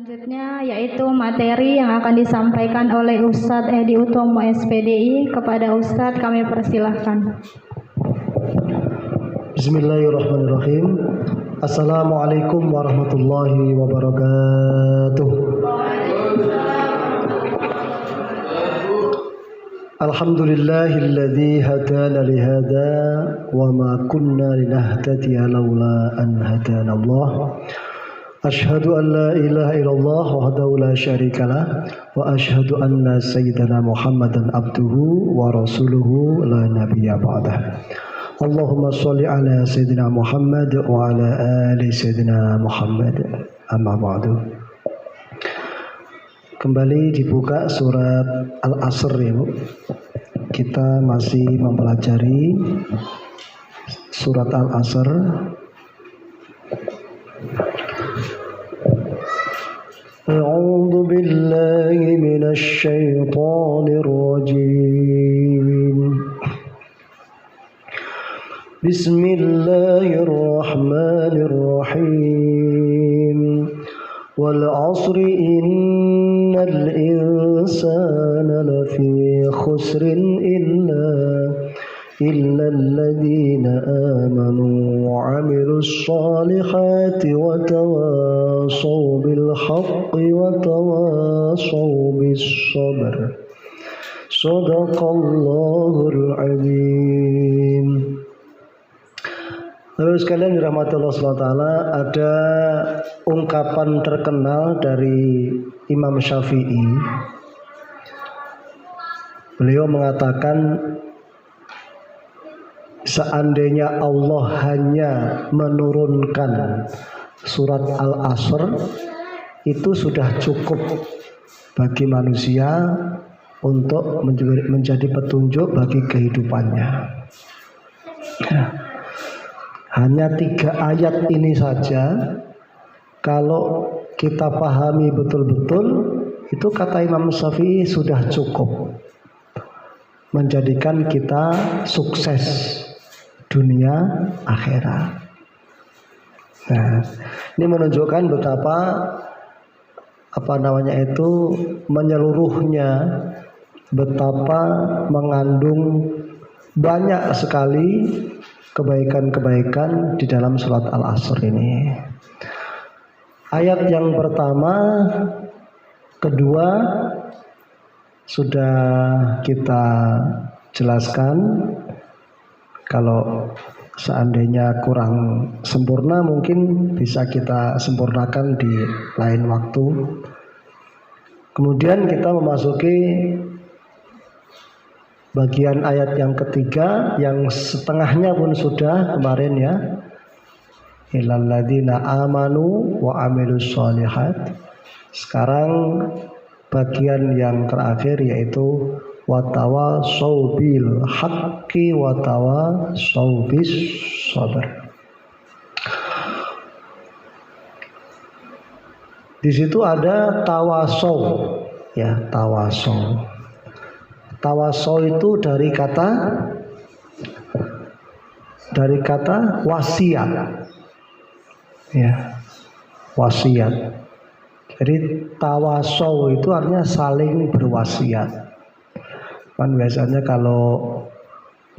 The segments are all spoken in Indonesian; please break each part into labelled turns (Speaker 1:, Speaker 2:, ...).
Speaker 1: Selanjutnya yaitu materi yang akan disampaikan oleh Ustadz Edi Utomo SPDI. Kepada Ustadz kami persilahkan.
Speaker 2: Bismillahirrahmanirrahim. Assalamualaikum warahmatullahi wabarakatuh. Alhamdulillahilladzi hadana lihada wa ma kunna linahtadiya laula an hadana Allah. Ashhadu an la ilaha illallah wahdahu la syarikalah wa ashhadu anna sayyidana Muhammadan abduhu wa rasuluhu la nabiyya ba'dah. Allahumma sholli ala sayyidina Muhammad wa ala ali sayyidina Muhammad. Amma ba'du. Kembali dibuka surat Al-Asr ya Bu. Kita masih mempelajari surat Al-Asr. A'udzu billahi minasy syaithanir rajim. Bismillahirrahmanirrahim. Wal 'asri innal insana lafi khusrin إلا الذين آمنوا وعملوا الصالحات وتواصوا بالحق وتواصوا بالصبر صدق الله العظيم. Lalu sekalian dirahmati Allah SWT, ada ungkapan terkenal dari Imam Syafi'i. Beliau mengatakan, seandainya Allah hanya menurunkan surat Al-Asr, itu sudah cukup bagi manusia untuk menjadi petunjuk bagi kehidupannya. Hanya 3 ayat ini saja, kalau kita pahami betul-betul, itu kata Imam Syafi'i sudah cukup menjadikan kita sukses dunia akhirat. Nah, ini menunjukkan betapa menyeluruhnya, betapa mengandung banyak sekali kebaikan-kebaikan di dalam surat Al-Asr ini. Ayat yang pertama, kedua sudah kita jelaskan. Kalau seandainya kurang sempurna, mungkin bisa kita sempurnakan di lain waktu. Kemudian kita memasuki bagian ayat yang ketiga, yang setengahnya pun sudah kemarin ya. Illal ladzina amanu wa amilus sholihat. Sekarang bagian yang terakhir yaitu watawasau bil haqqi watawasau bis sabr. Di situ ada tawasau, ya, tawasau. Tawasau itu dari kata wasiat. Ya, wasiat. Jadi tawasau itu artinya saling berwasiat. Kan biasanya kalau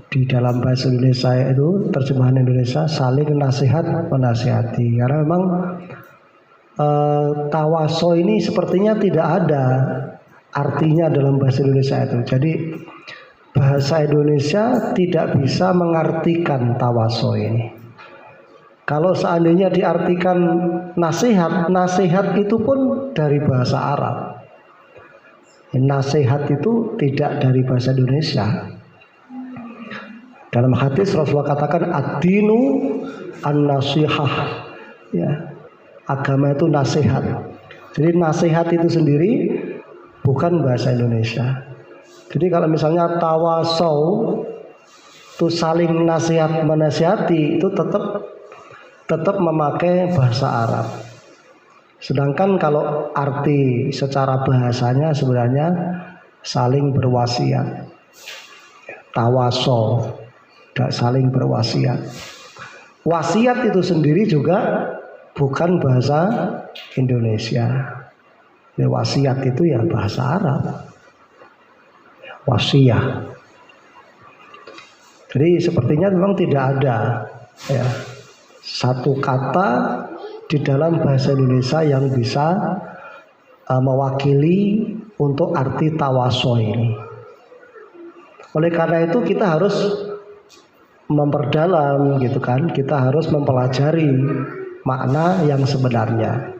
Speaker 2: di dalam bahasa Indonesia itu, terjemahan Indonesia, saling nasihat menasihati. Karena memang tawaso ini sepertinya tidak ada artinya dalam bahasa Indonesia itu. Jadi bahasa Indonesia tidak bisa mengartikan tawaso ini. Kalau seandainya diartikan nasihat, nasihat itu pun dari bahasa Arab. Nasihat itu tidak dari bahasa Indonesia. Dalam hadis Rasulullah katakan ad-dinu an-nasihah. Ya, agama itu nasihat. Jadi nasihat itu sendiri bukan bahasa Indonesia. Jadi kalau misalnya tawasau itu saling nasihat menasihati, itu tetap memakai bahasa Arab. Sedangkan kalau arti secara bahasanya sebenarnya saling berwasiat. Tawasau, tidak saling berwasiat. Wasiat itu sendiri juga bukan bahasa Indonesia. Ya, wasiat itu ya bahasa Arab. Wasiat. Jadi sepertinya memang tidak ada ya, satu kata di dalam bahasa Indonesia yang bisa mewakili untuk arti tawaso ini. Oleh karena itu kita harus memperdalam gitu kan, kita harus mempelajari makna yang sebenarnya.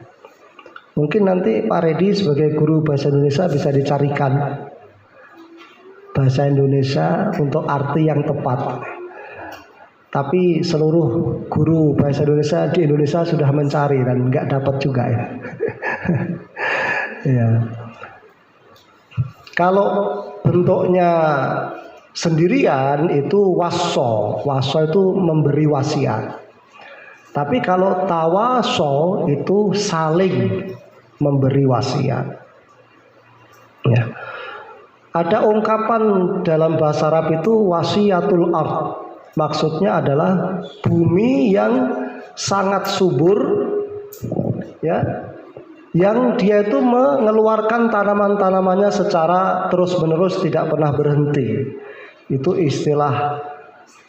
Speaker 2: Mungkin nanti Pak Redi sebagai guru bahasa Indonesia bisa dicarikan bahasa Indonesia untuk arti yang tepat. Tapi seluruh guru bahasa Indonesia di Indonesia sudah mencari dan nggak dapat juga ya. Ya. Kalau bentuknya sendirian itu waso itu memberi wasiat. Tapi kalau tawaso itu saling memberi wasiat. Ya. Ada ungkapan dalam bahasa Arab itu wasiatul ard. Maksudnya adalah bumi yang sangat subur, ya, yang dia itu mengeluarkan tanaman-tanamannya secara terus-menerus tidak pernah berhenti. Itu istilah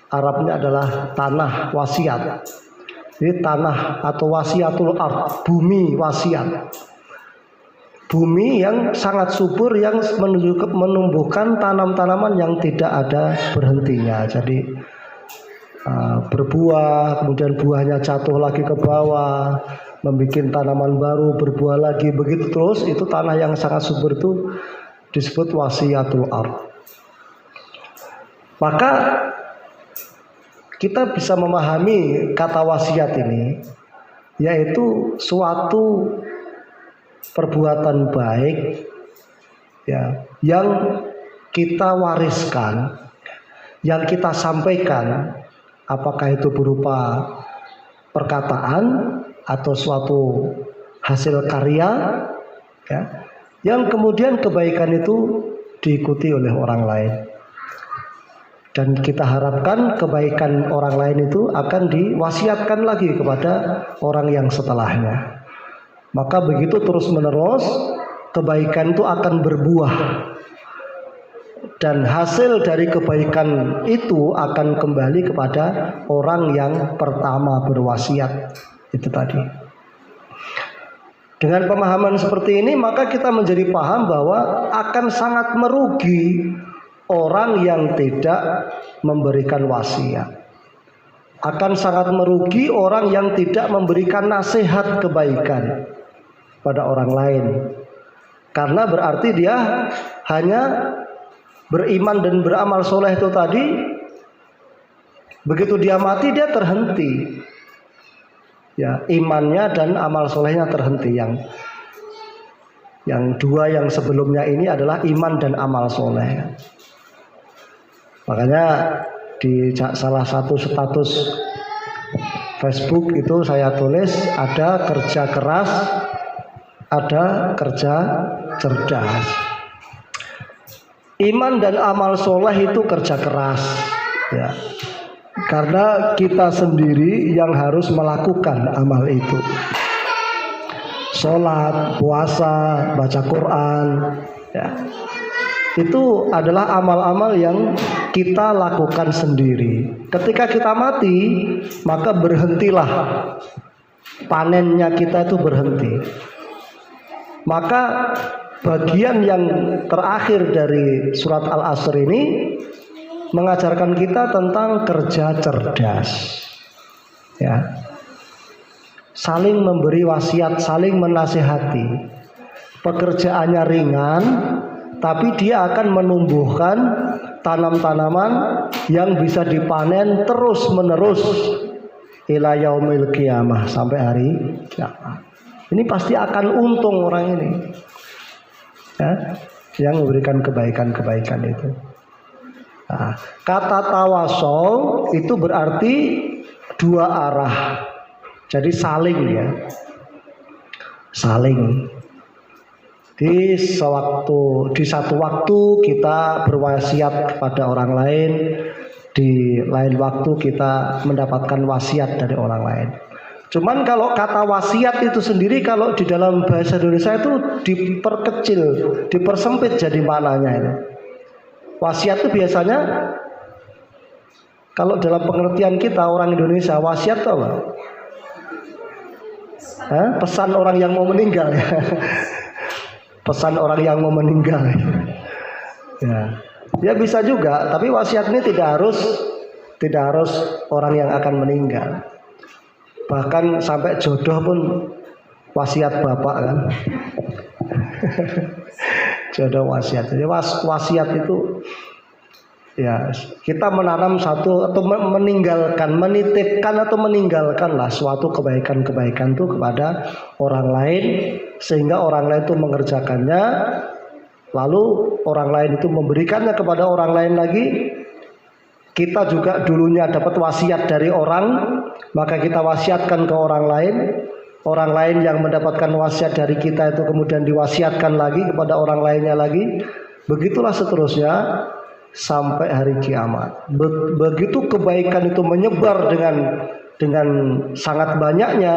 Speaker 2: Arabnya adalah tanah wasiat. Jadi tanah atau wasiatul ard, bumi wasiat. Bumi yang sangat subur yang menumbuhkan tanam-tanaman yang tidak ada berhentinya. Jadi berbuah, kemudian buahnya jatuh lagi ke bawah, membuat tanaman baru, berbuah lagi, begitu terus. Itu tanah yang sangat subur itu disebut wasiatul ard. Maka kita bisa memahami kata wasiat ini, yaitu suatu perbuatan baik ya, yang kita wariskan, yang kita sampaikan, apakah itu berupa perkataan atau suatu hasil karya ya, yang kemudian kebaikan itu diikuti oleh orang lain. Dan kita harapkan kebaikan orang lain itu akan diwasiatkan lagi kepada orang yang setelahnya. Maka begitu terus menerus kebaikan itu akan berbuah. Dan hasil dari kebaikan itu akan kembali kepada orang yang pertama berwasiat. Itu tadi. Dengan pemahaman seperti ini maka kita menjadi paham bahwa akan sangat merugi orang yang tidak memberikan wasiat. Akan sangat merugi orang yang tidak memberikan nasihat kebaikan pada orang lain. Karena berarti dia hanya beriman dan beramal soleh itu tadi, begitu dia mati dia terhenti. Ya, imannya dan amal solehnya terhenti. Yang dua yang sebelumnya ini adalah iman dan amal soleh. Makanya di salah satu status Facebook itu saya tulis ada kerja keras, ada kerja cerdas. Iman dan amal soleh itu kerja keras ya. Karena kita sendiri yang harus melakukan amal itu. Sholat, puasa, baca Quran ya. Itu adalah amal-amal yang kita lakukan sendiri. Ketika kita mati, maka berhentilah panennya kita itu berhenti. Maka bagian yang terakhir dari surat Al-Asr ini mengajarkan kita tentang kerja cerdas. Ya. Saling memberi wasiat, saling menasihati. Pekerjaannya ringan, tapi dia akan menumbuhkan tanam-tanaman yang bisa dipanen terus-menerus ila yaumil qiyamah, sampai hari kiamat. Ini pasti akan untung orang ini. Ya, yang memberikan kebaikan-kebaikan itu. Nah, kata tawassul itu berarti dua arah. Jadi saling ya. Saling. Di satu waktu kita berwasiat kepada orang lain, di lain waktu kita mendapatkan wasiat dari orang lain. Cuman kalau kata wasiat itu sendiri kalau di dalam bahasa Indonesia itu diperkecil, dipersempit jadi maknanya itu. Wasiat itu biasanya kalau dalam pengertian kita orang Indonesia, wasiat itu apa? Pesan orang yang mau meninggal ya. Pesan orang yang mau meninggal. Ya bisa juga, tapi wasiat ini tidak harus orang yang akan meninggal. Bahkan sampai jodoh pun wasiat bapak kan. Jodoh wasiat. Jadi wasiat itu ya kita menanam satu atau meninggalkan, menitipkan atau meninggalkanlah suatu kebaikan-kebaikan itu kepada orang lain sehingga orang lain itu mengerjakannya, lalu orang lain itu memberikannya kepada orang lain lagi. Kita juga dulunya dapat wasiat dari orang, maka kita wasiatkan ke orang lain. Orang lain yang mendapatkan wasiat dari kita itu kemudian diwasiatkan lagi kepada orang lainnya lagi. Begitulah seterusnya sampai hari kiamat. Begitu kebaikan itu menyebar dengan sangat banyaknya,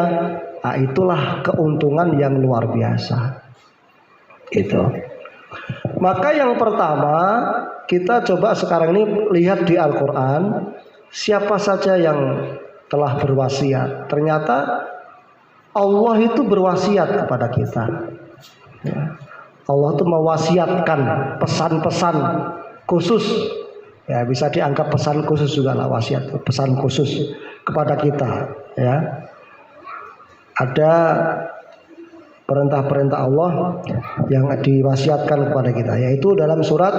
Speaker 2: nah itulah keuntungan yang luar biasa. Itu. Maka yang pertama kita coba sekarang ini lihat di Al-Quran siapa saja yang telah berwasiat. Ternyata Allah itu berwasiat kepada kita. Allah itu mewasiatkan pesan-pesan khusus. Ya bisa dianggap pesan khusus juga lah wasiat, pesan khusus kepada kita. Ya ada perintah-perintah Allah yang diwasiatkan kepada kita, yaitu dalam surat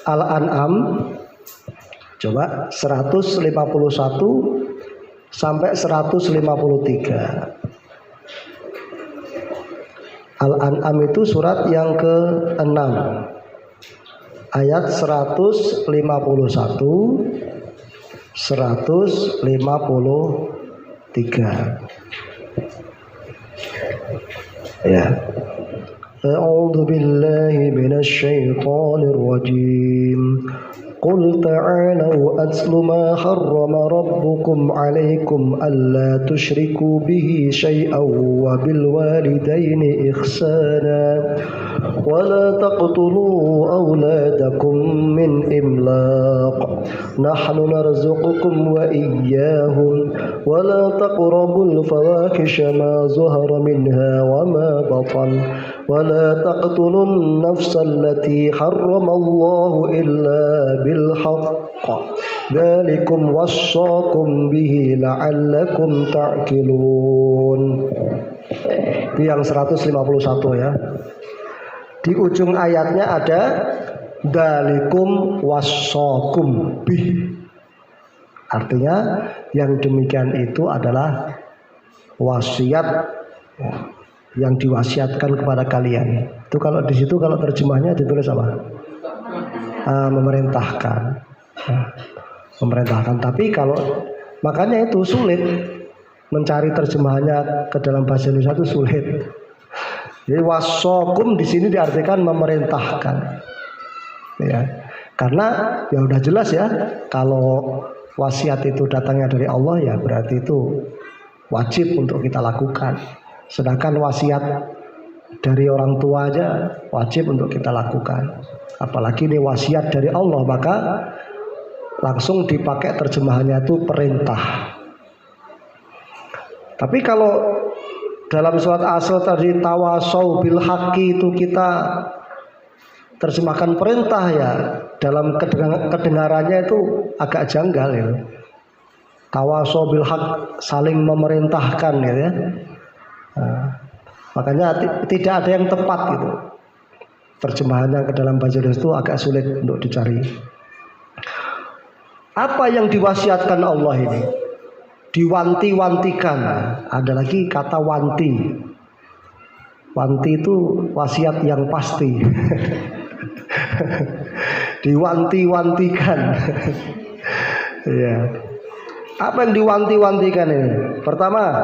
Speaker 2: Al-An'am coba 151 sampai 153. Al-An'am itu surat yang ke-6 ayat 151 153. Ya. A'udzu billahi minasy syaithanir rajim. Qul ta'alu atlu ma harrama rabbukum 'alaikum alla tusyriku bihi syai'an wa bil walidayni ihsana wa la taqtulu awladakum min imlaq nahnu narzuqukum wa iyyahum wa la taqrabul fawahisha ma zahara minha wa ma batan wa la taqtulun nafsa allati harrama Allah illa بالحق ذلكم وصاكم به لعلكم تعقلون. Itu yang 151 ya. Di ujung ayatnya ada dzalikum wassakum bih. Artinya yang demikian itu adalah wasiat yang diwasiatkan kepada kalian. Itu kalau di situ kalau terjemahnya ditulis apa? Memerintahkan. Tapi kalau makanya itu sulit mencari terjemahannya ke dalam bahasa Indonesia itu sulit. Jadi wasokum di sini diartikan memerintahkan. Ya. Karena ya udah jelas ya, kalau wasiat itu datangnya dari Allah ya berarti itu wajib untuk kita lakukan. Sedangkan wasiat dari orang tua aja wajib untuk kita lakukan. Apalagi ini wasiat dari Allah, maka langsung dipakai terjemahannya itu perintah. Tapi kalau dalam surat asal tadi tawasau bil haqqi itu kita terjemahkan perintah ya, dalam kedengarannya itu agak janggal ya. Tawasau bil haqq saling memerintahkan gitu ya. Makanya tidak ada yang tepat gitu. Terjemahannya ke dalam bahasa Indonesia itu agak sulit untuk dicari. Apa yang diwasiatkan Allah ini? Diwanti-wantikan. Ada lagi kata wanti. Wanti itu wasiat yang pasti. Diwanti-wantikan. Ya. Apa yang diwanti-wantikan ini? Pertama,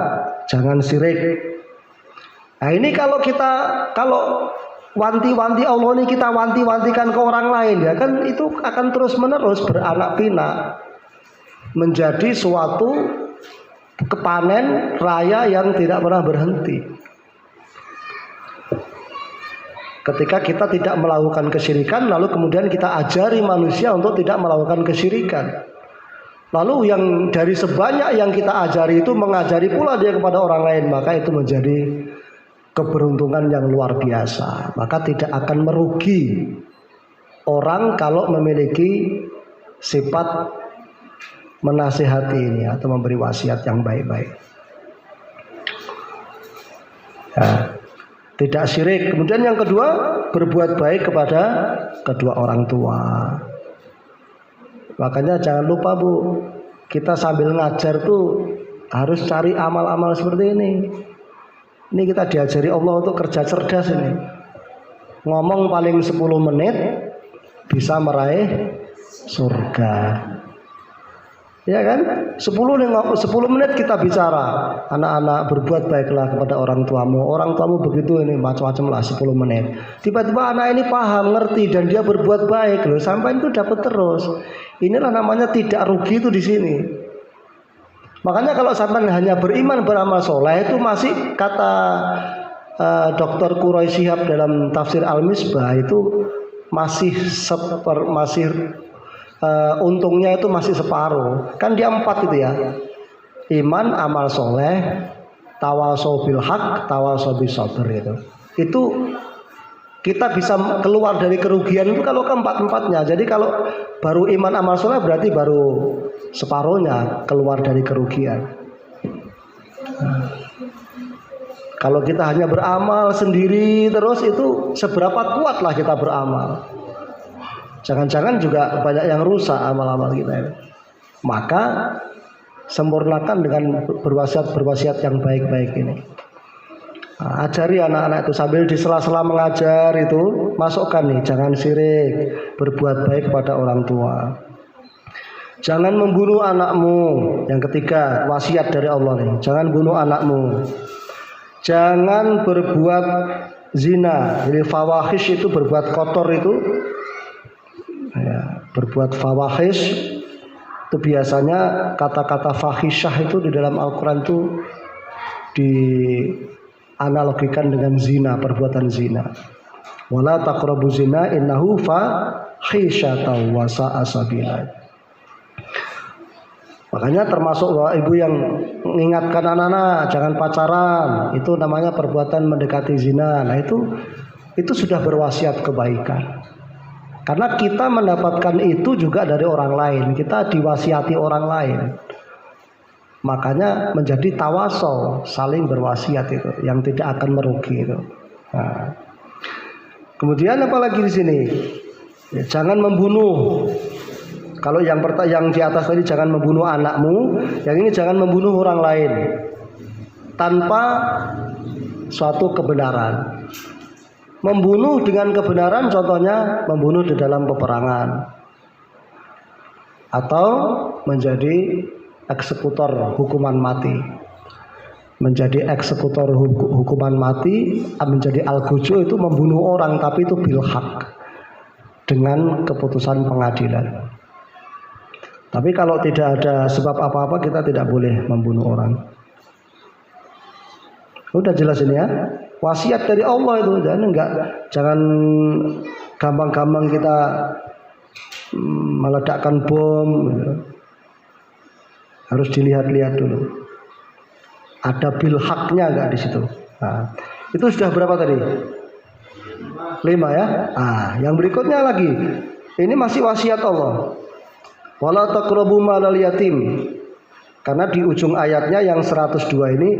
Speaker 2: jangan syirik. Nah ini kalau wanti-wanti Allah ini kita wanti-wantikan ke orang lain ya kan itu akan terus menerus beranak pinak menjadi suatu kepanen raya yang tidak pernah berhenti. Ketika kita tidak melakukan kesyirikan, lalu kemudian kita ajari manusia untuk tidak melakukan kesyirikan. Lalu yang dari sebanyak yang kita ajari itu mengajari pula dia kepada orang lain, maka itu menjadi keberuntungan yang luar biasa. Maka tidak akan merugi orang kalau memiliki sifat menasihati ini atau memberi wasiat yang baik-baik. Nah, tidak syirik. Kemudian yang kedua, berbuat baik kepada kedua orang tua. Makanya jangan lupa Bu, kita sambil ngajar tuh harus cari amal-amal seperti ini. Ini kita diajari Allah untuk kerja cerdas ini. Ngomong paling 10 menit bisa meraih surga. Ya kan? 10 menit kita bicara. Anak-anak, berbuat baiklah kepada orang tuamu. Orang tuamu begitu ini macam-macam lah 10 menit. Tiba-tiba anak ini paham, ngerti dan dia berbuat baik loh. Sampai itu dapat terus. Inilah namanya tidak rugi itu di sini. Makanya kalau sampai hanya beriman beramal soleh itu masih kata Dr. Quraish Shihab dalam tafsir Al-Misbah itu masih untungnya itu masih separuh. Kan dia 4 itu ya. Iman, amal soleh, tawasau bil haq, tawasau bis sabr itu. Itu kita bisa keluar dari kerugian itu kalau keempat-empatnya. Jadi kalau baru iman amal soleh berarti baru separuhnya keluar dari kerugian. Kalau kita hanya beramal sendiri terus itu seberapa kuatlah kita beramal. Jangan-jangan juga banyak yang rusak amal-amal kita ini. Maka sempurnakan dengan berwasiat yang baik-baik ini. Nah, ajari anak-anak itu sambil di sela-sela mengajar itu masukkan nih, jangan syirik, berbuat baik kepada orang tua. Jangan membunuh anakmu. Yang ketiga, wasiat dari Allah nih. Jangan bunuh anakmu. Jangan berbuat zina. Jadi fawahish itu berbuat kotor itu. Ya, berbuat fawahish itu biasanya kata-kata fahisyah itu di dalam Al-Quran itu dianalogikan dengan zina, perbuatan zina. Wala taqrabu zina innahu fahisyatan wa sa'a sabila. Makanya termasuk ibu yang mengingatkan anak-anak jangan pacaran, itu namanya perbuatan mendekati zina. Nah itu sudah berwasiat kebaikan. Karena kita mendapatkan itu juga dari orang lain, kita diwasiati orang lain. Makanya menjadi tawasau, saling berwasiat itu, yang tidak akan merugi itu. Nah. Kemudian apalagi di sini? Ya, jangan membunuh. Kalau yang di atas tadi jangan membunuh anakmu, yang ini jangan membunuh orang lain tanpa suatu kebenaran. Membunuh dengan kebenaran contohnya membunuh di dalam peperangan atau menjadi eksekutor hukuman mati. Menjadi eksekutor hukuman mati, menjadi al-gujo itu membunuh orang tapi itu bil haq dengan keputusan pengadilan. Tapi kalau tidak ada sebab apa-apa kita tidak boleh membunuh orang. Udah jelas ini ya. Wasiat dari Allah itu, jangan gampang-gampang kita meledakkan bom. Harus dilihat-lihat dulu. Ada bil haknya enggak di situ? Nah, itu sudah berapa tadi? 5 ya. Ah, yang berikutnya lagi. Ini masih wasiat Allah. Wala taqrabu malal yatim. Karena di ujung ayatnya yang 102 ini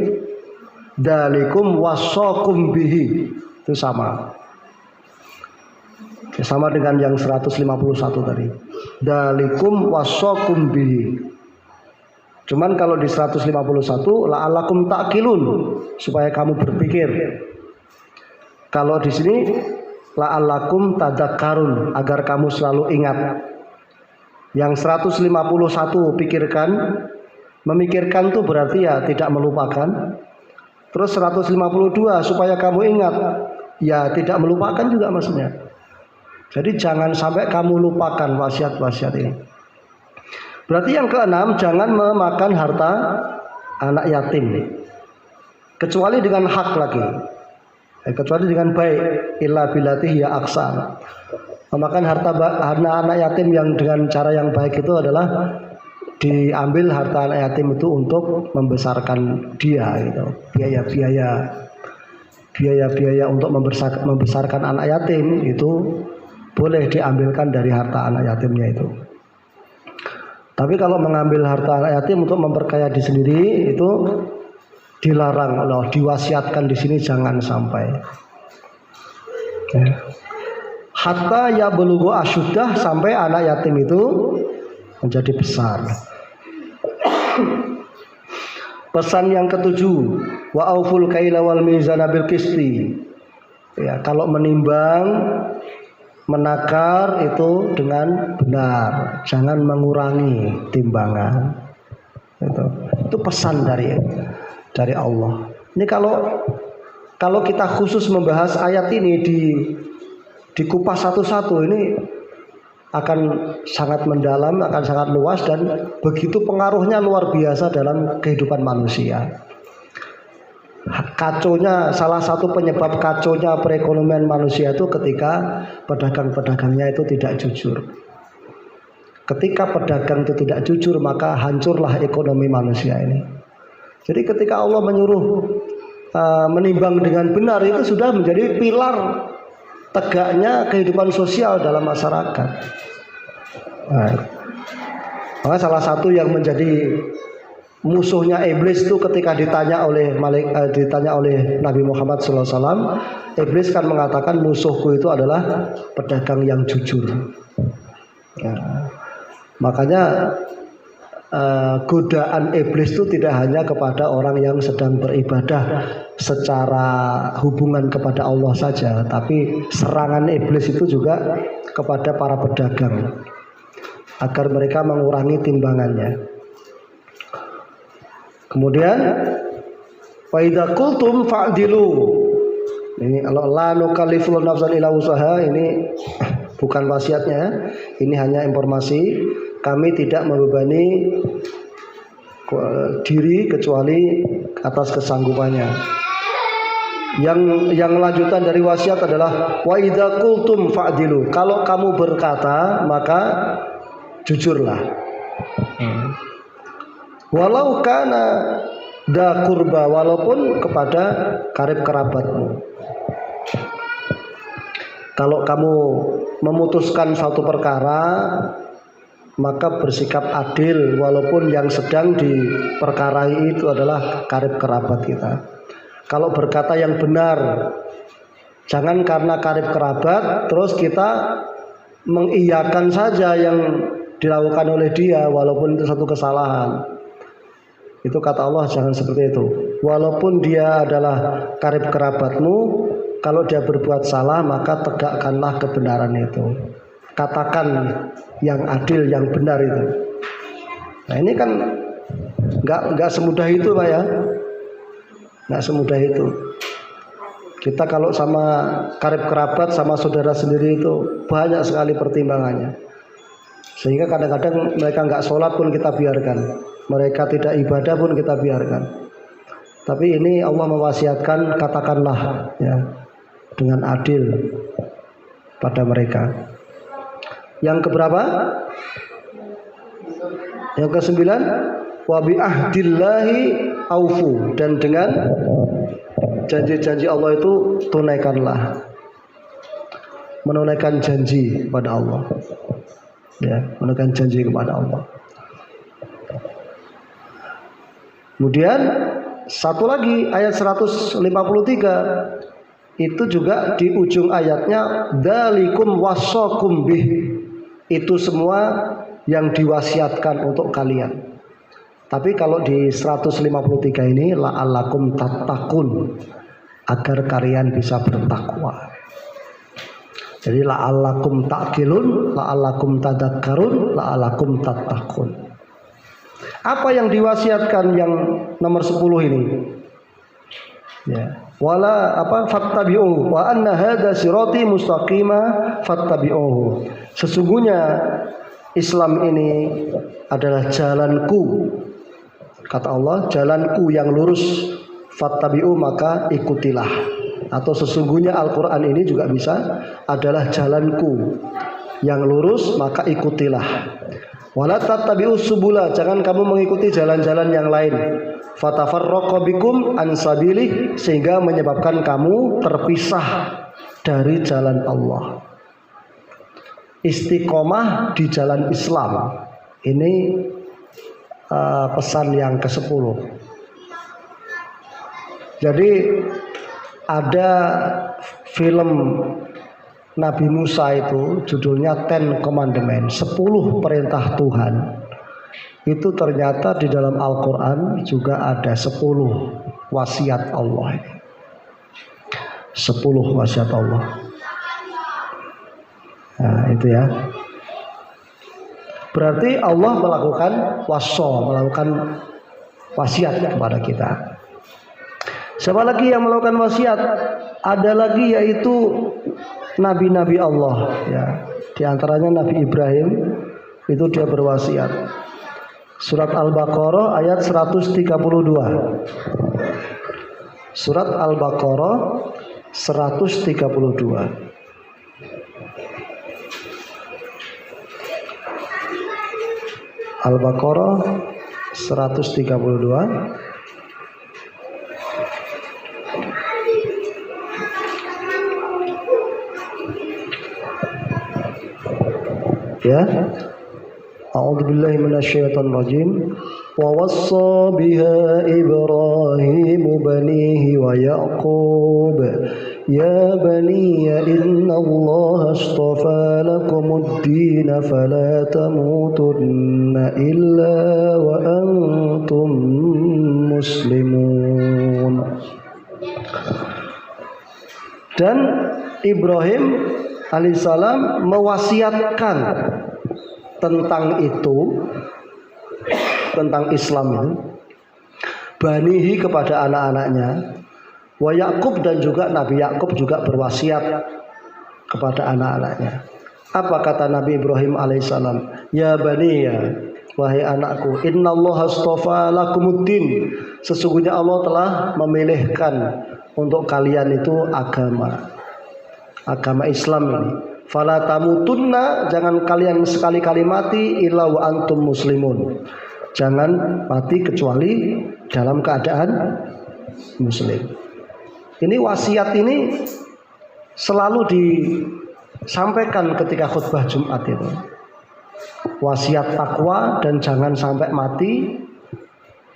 Speaker 2: dalikum wasakum bihi, itu sama. Sama dengan yang 151 tadi. Dalikum wasakum bihi. Cuman kalau di 151 la'alakum ta'qilun, supaya kamu berpikir. Kalau di sini la'alakum tadakkarun, agar kamu selalu ingat. Yang 151 pikirkan, memikirkan itu berarti ya tidak melupakan. Terus 152 supaya kamu ingat, ya tidak melupakan juga maksudnya. Jadi jangan sampai kamu lupakan wasiat-wasiat ini. Berarti yang keenam, jangan memakan harta anak yatim, kecuali dengan hak lagi, kecuali dengan baik, illa billati hiya ahsan. Memakan harta anak yatim yang dengan cara yang baik itu adalah diambil harta anak yatim itu untuk membesarkan dia, gitu. Biaya untuk membesarkan anak yatim itu boleh diambilkan dari harta anak yatimnya itu. Tapi kalau mengambil harta anak yatim untuk memperkaya diri sendiri itu dilarang Allah, diwasiatkan di sini jangan sampai. Hatta ya belughu asyuddah, sampai anak yatim itu menjadi besar. Pesan yang ketujuh, wa auful kaila wal mizana bil qisti. Ya, kalau menimbang, menakar itu dengan benar, jangan mengurangi timbangan. Itu pesan dari Allah. Ini kalau kita khusus membahas ayat ini dikupas satu-satu, ini akan sangat mendalam, akan sangat luas, dan begitu pengaruhnya luar biasa dalam kehidupan manusia. Kaconya, salah satu penyebab kaconya perekonomian manusia itu ketika pedagang-pedagangnya itu tidak jujur. Ketika pedagang itu tidak jujur, maka hancurlah ekonomi manusia ini. Jadi ketika Allah menyuruh menimbang dengan benar, itu sudah menjadi pilar tegaknya kehidupan sosial dalam masyarakat. Maka salah satu yang menjadi musuhnya iblis itu ketika ditanya oleh Nabi Muhammad SAW, iblis kan mengatakan musuhku itu adalah pedagang yang jujur. Makanya godaan iblis itu tidak hanya kepada orang yang sedang beribadah secara hubungan kepada Allah saja, tapi serangan iblis itu juga kepada para pedagang agar mereka mengurangi timbangannya. Kemudian wa idza qultum fa'dilu. Ini la nukallifu nafsan illa wusaha, ini bukan wasiatnya, ini hanya informasi. Kami tidak membebani diri kecuali atas kesanggupannya. Yang lanjutan dari wasiat adalah wa idza qultum fa'dilu. Kalau kamu berkata, maka jujurlah. Walau kana da kurba, walaupun kepada karib kerabatmu. Kalau kamu memutuskan suatu perkara, maka bersikap adil walaupun yang sedang diperkarai itu adalah karib kerabat kita. Kalau berkata yang benar, jangan karena karib kerabat terus kita mengiyakan saja yang dilakukan oleh dia walaupun itu satu kesalahan. Itu kata Allah, jangan seperti itu. Walaupun dia adalah karib kerabatmu, kalau dia berbuat salah maka tegakkanlah kebenaran itu. Katakan yang adil, yang benar itu. Nah ini kan nggak semudah itu Pak ya, nggak semudah itu. Kita kalau sama karib kerabat, sama saudara sendiri itu banyak sekali pertimbangannya. Sehingga kadang-kadang mereka nggak sholat pun kita biarkan, mereka tidak ibadah pun kita biarkan. Tapi ini Allah mewasiatkan, katakanlah ya dengan adil pada mereka. Yang keberapa? Yang ke-9, wa bi ahdillahi aufu, dan dengan janji-janji Allah itu tunaikanlah. Menunaikan janji kepada Allah. Ya, menunaikan janji kepada Allah. Kemudian satu lagi ayat 153 itu juga di ujung ayatnya dzalikum wassakum bih. Itu semua yang diwasiatkan untuk kalian. Tapi kalau di 153 ini la'allakum tattaqun, agar kalian bisa bertakwa. Jadi la'allakum ta'qilun, la'allakum tadakkarun, la'allakum tattaqun. Apa yang diwasiatkan yang nomor 10 ini? Ya. Wala fattabi'uhu wa anna hadza sirati mustaqima fattabi'uhu. Sesungguhnya Islam ini adalah jalanku, Kata Allah, jalanku yang lurus, fattabi'u, maka ikutilah. Atau sesungguhnya Al-Quran ini juga bisa adalah jalanku yang lurus, maka ikutilah. Wala tattabi'u subula, jangan kamu mengikuti jalan-jalan yang lain. Fatafarraqu bikum an sabilih, sehingga menyebabkan kamu terpisah dari jalan Allah. Istiqomah di jalan Islam. Ini pesan yang ke-10. Jadi ada film Nabi Musa itu judulnya Ten Commandments, 10 perintah Tuhan. Itu ternyata di dalam Al-Quran juga ada 10 wasiat Allah. 10 wasiat Allah. Nah itu ya. Berarti Allah melakukan melakukan wasiat kepada kita. Siapa lagi yang melakukan wasiat? Ada lagi yaitu nabi-nabi Allah ya. Di antaranya Nabi Ibrahim, itu dia berwasiat. Surat Al-Baqarah ayat 132. Surat Al-Baqarah 132. Al-Baqarah 132. Ya. A'udzubillahi minasyaitonir rajim. Wa wassa biha Ibrahim banihi wa Yaqub ya baniya inna Allah astafa lakumud din fala tamutunna illa wa antum muslimun. Dan Ibrahim alaihissalam mewasiatkan tentang itu, tentang Islam itu, banihi kepada anak-anaknya, wa Yakub, dan juga Nabi Yakub juga berwasiat kepada anak-anaknya. Apa kata Nabi Ibrahim alaihissalam? Ya baniya, wahai anakku, innallaha astafa lakumuddin, sesungguhnya Allah telah memilihkan untuk kalian itu agama Islam ini. Fala tamutunna, jangan kalian sekali-kali mati illa wa antum muslimun, jangan mati kecuali dalam keadaan muslim. Ini wasiat ini selalu disampaikan ketika khutbah Jumat itu. Wasiat takwa dan jangan sampai mati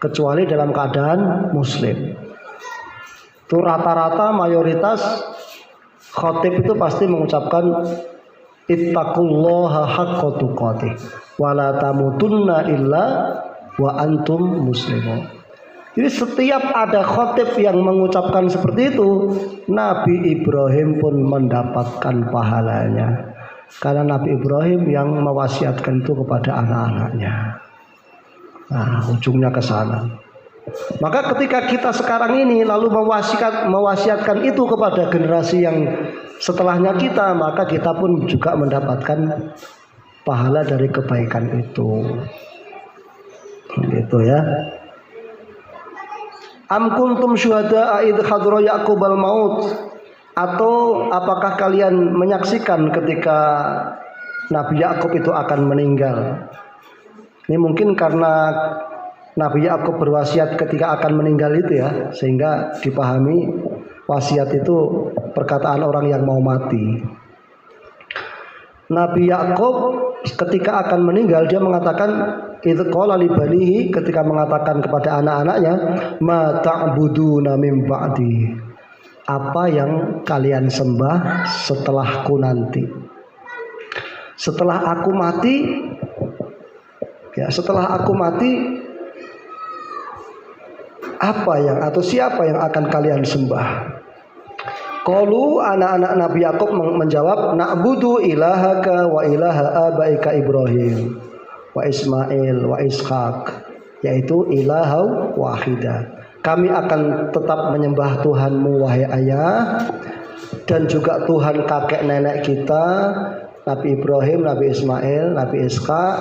Speaker 2: kecuali dalam keadaan muslim. Itu rata-rata mayoritas khatib itu pasti mengucapkan ittaqullaha haqqa tuqatih wa la tamutunna illa wa antum muslimun. Jadi setiap ada khatib yang mengucapkan seperti itu, Nabi Ibrahim pun mendapatkan pahalanya. Karena Nabi Ibrahim yang mewasiatkan itu kepada anak-anaknya. Nah, ujungnya ke sana. Maka ketika kita sekarang ini lalu mewasiatkan itu kepada generasi yang setelahnya kita, maka kita pun juga mendapatkan pahala dari kebaikan itu. Gitu ya. Am kuntum syuhada'a idh hadra Ya'qubal maut, atau apakah kalian menyaksikan ketika Nabi Yakub itu akan meninggal? Ini mungkin karena Nabi Yakub berwasiat ketika akan meninggal itu ya, sehingga dipahami wasiat itu perkataan orang yang mau mati. Nabi Yakub ketika akan meninggal dia mengatakan, idz qala li banihi, ketika mengatakan kepada anak-anaknya, ma ta'buduna min ba'di, apa yang kalian sembah setelahku nanti. Setelah aku mati, ya, setelah aku mati, apa yang atau siapa yang akan kalian sembah? Qalu, anak-anak Nabi Yakub menjawab, na'budu ilahaka wa ilaha abaika Ibrahim wa Ismail wa Ishaq, yaitu ilahu wahida. Kami akan tetap menyembah Tuhanmu wahai ayah, dan juga Tuhan kakek nenek kita, Nabi Ibrahim, Nabi Ismail, Nabi Ishaq,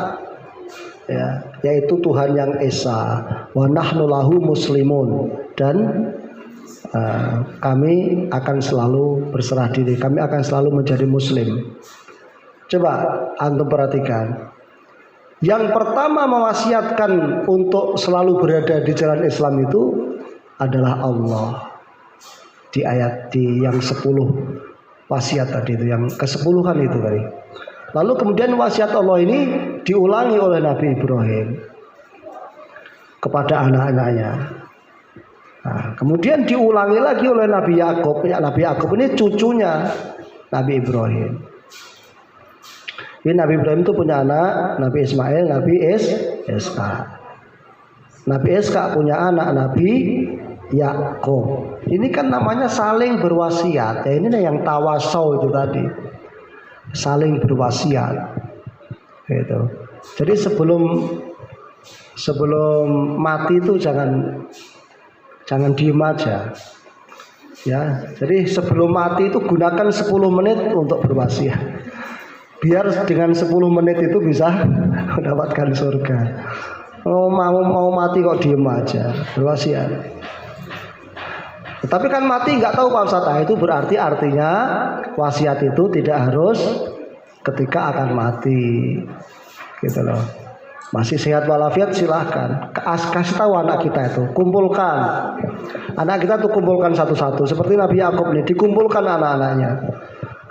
Speaker 2: ya, yaitu Tuhan yang esa. Wa nahnu lahu muslimun, dan kami akan selalu berserah diri, kami akan selalu menjadi muslim. Coba antum perhatikan. Yang pertama mewasiatkan untuk selalu berada di jalan Islam itu adalah Allah. Di ayat yang 10 wasiat tadi itu, yang ke-10 kan itu tadi. Lalu kemudian wasiat Allah ini diulangi oleh Nabi Ibrahim kepada anak-anaknya. Nah, kemudian diulangi lagi oleh Nabi Yakub. Nabi Yakub ini cucunya Nabi Ibrahim. Ini Nabi Ibrahim itu punya anak, Nabi Ismail, Nabi Ishak. Nabi Ishak punya anak, Nabi Yakub. Ini kan namanya saling berwasiat. Ya, ini yang tawasau itu tadi, saling berwasiat. Gitu. Jadi sebelum mati itu jangan diem aja. Ya, jadi sebelum mati itu gunakan 10 menit untuk berwasiat. Biar dengan 10 menit itu bisa mendapatkan surga. Mau mati kok diem aja, berwasiat. Tetapi kan mati nggak tahu Pak Ustadz. Itu berarti artinya wasiat itu tidak harus ketika akan mati, gitu loh. Masih sehat walafiat silahkan kasih tahu anak kita itu, kumpulkan anak kita tuh, kumpulkan satu-satu. Seperti Nabi Yakub ini dikumpulkan anak-anaknya.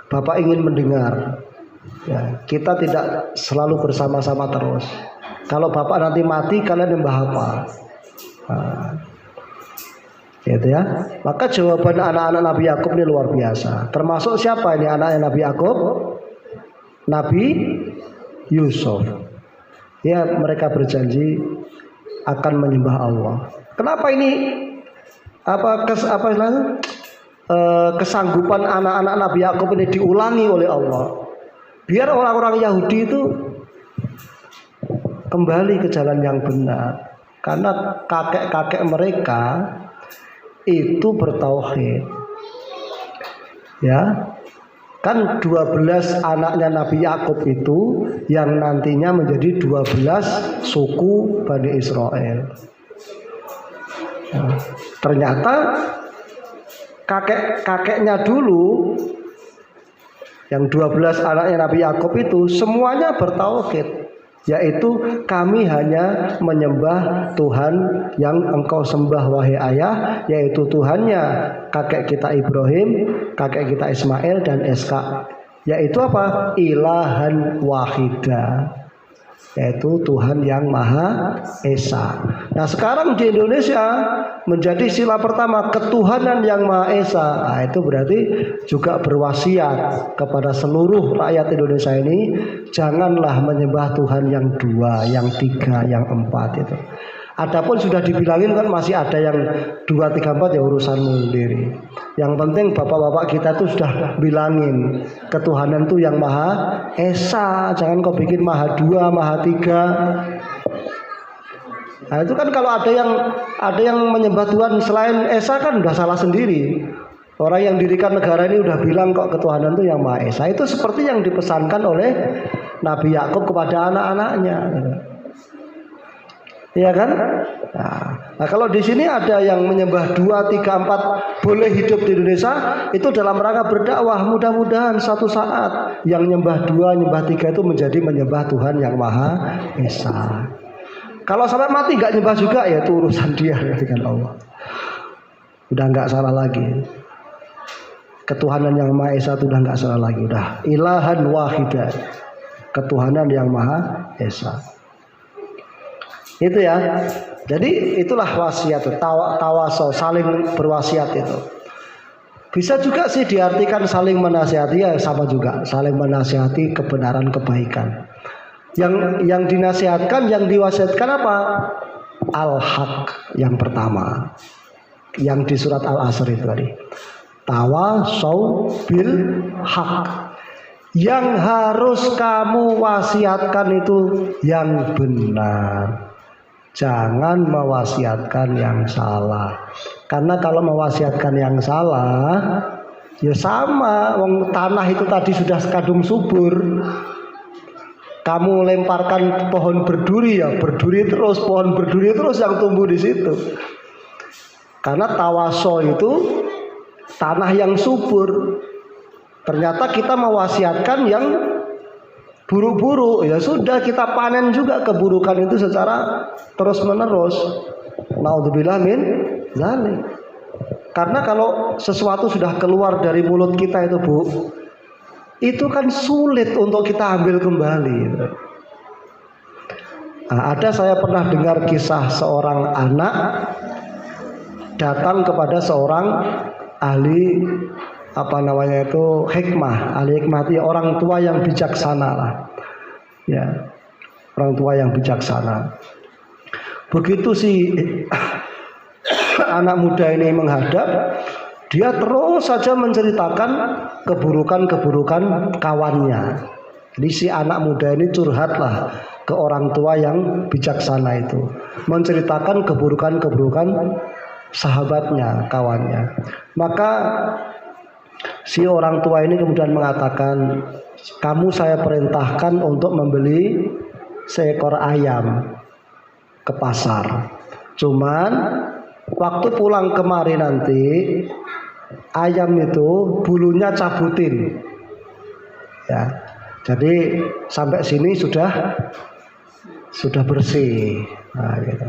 Speaker 2: Bapak ingin mendengar. Ya, kita tidak selalu bersama-sama terus. Kalau bapak nanti mati, kalian nyembah apa? Nah, gitu ya. Maka jawaban anak-anak Nabi Yakub ini luar biasa. Termasuk siapa ini anaknya Nabi Yakub? Nabi Yusuf. Ya, mereka berjanji akan menyembah Allah. Kenapa ini? Kesanggupan anak-anak Nabi Yakub ini diulangi oleh Allah. Biar orang-orang Yahudi itu kembali ke jalan yang benar. Karena kakek-kakek mereka itu bertauhid. Ya. Kan 12 anaknya Nabi Yakub itu yang nantinya menjadi 12 suku Bani Israel. Nah, ternyata kakek-kakeknya dulu, yang 12 anaknya Nabi Yakub itu semuanya bertauhid, yaitu kami hanya menyembah Tuhan yang engkau sembah wahai ayah, yaitu Tuhannya kakek kita Ibrahim, kakek kita Ismail dan Ishak, yaitu apa? Ilahan wahida, yaitu Tuhan yang Maha Esa. Nah, sekarang di Indonesia menjadi sila pertama ketuhanan yang Maha Esa. Nah, itu berarti juga berwasiat kepada seluruh rakyat Indonesia ini, janganlah menyembah Tuhan yang 2, yang 3, yang 4 itu. Adapun sudah dibilangin kan masih ada yang 2, 3, 4 ya urusanmu sendiri. Yang penting bapak-bapak kita tuh sudah bilangin ketuhanan tuh yang Maha Esa, jangan kau bikin Maha 2, Maha 3. Nah, itu kan kalau ada yang menyembah Tuhan selain Esa kan udah salah sendiri. Orang yang dirikan negara ini udah bilang kok ketuhanan itu yang Maha Esa. Itu seperti yang dipesankan oleh Nabi Yakub kepada anak-anaknya. Iya kan? Nah, kalau di sini ada yang menyembah 2, 3, 4 boleh hidup di Indonesia, itu dalam rangka berdakwah. Mudah-mudahan satu saat yang nyembah 2, nyembah 3 itu menjadi menyembah Tuhan yang Maha Esa. Kalau sampai mati nggak nyembah juga, ya itu urusan dia dengan Allah. Udah nggak salah lagi. Ketuhanan yang Maha Esa itu udah nggak salah lagi. Udah ilahan wahidah, ketuhanan yang Maha Esa. Itu ya. Jadi itulah wasiat, tawasau, saling berwasiat itu. Bisa juga sih diartikan saling menasihati, ya sama juga, saling menasihati kebenaran kebaikan. Yang dinasihatkan, yang diwasiatkan apa? Al-haq yang pertama. Yang di surat Al-Asr itu tadi. Tawasau bil haq. Yang harus kamu wasiatkan itu yang benar. Jangan mewasiatkan yang salah. Karena kalau mewasiatkan yang salah, ya sama, wong tanah itu tadi sudah kadung subur. Kamu lemparkan pohon berduri ya berduri terus, pohon berduri terus yang tumbuh di situ. Karena tawaso itu tanah yang subur. Ternyata kita mewasiatkan yang buruk-buruk, ya sudah kita panen juga keburukan itu secara terus-menerus. Naudzubillah min dzalik. Karena kalau sesuatu sudah keluar dari mulut kita itu, Bu, itu kan sulit untuk kita ambil kembali. Nah, ada saya pernah dengar kisah seorang anak datang kepada seorang ahli hikmah. Ahli hikmah itu orang tua yang bijaksana lah. Ya. Orang tua yang bijaksana. Begitu si anak muda ini menghadap, dia terus saja menceritakan keburukan-keburukan kawannya. Jadi si anak muda ini curhatlah ke orang tua yang bijaksana itu, menceritakan keburukan-keburukan sahabatnya, kawannya. Maka si orang tua ini kemudian mengatakan, kamu saya perintahkan untuk membeli seekor ayam ke pasar. Cuman waktu pulang kemari nanti ayam itu bulunya cabutin. Ya. Jadi sampai sini sudah bersih. Nah, gitu.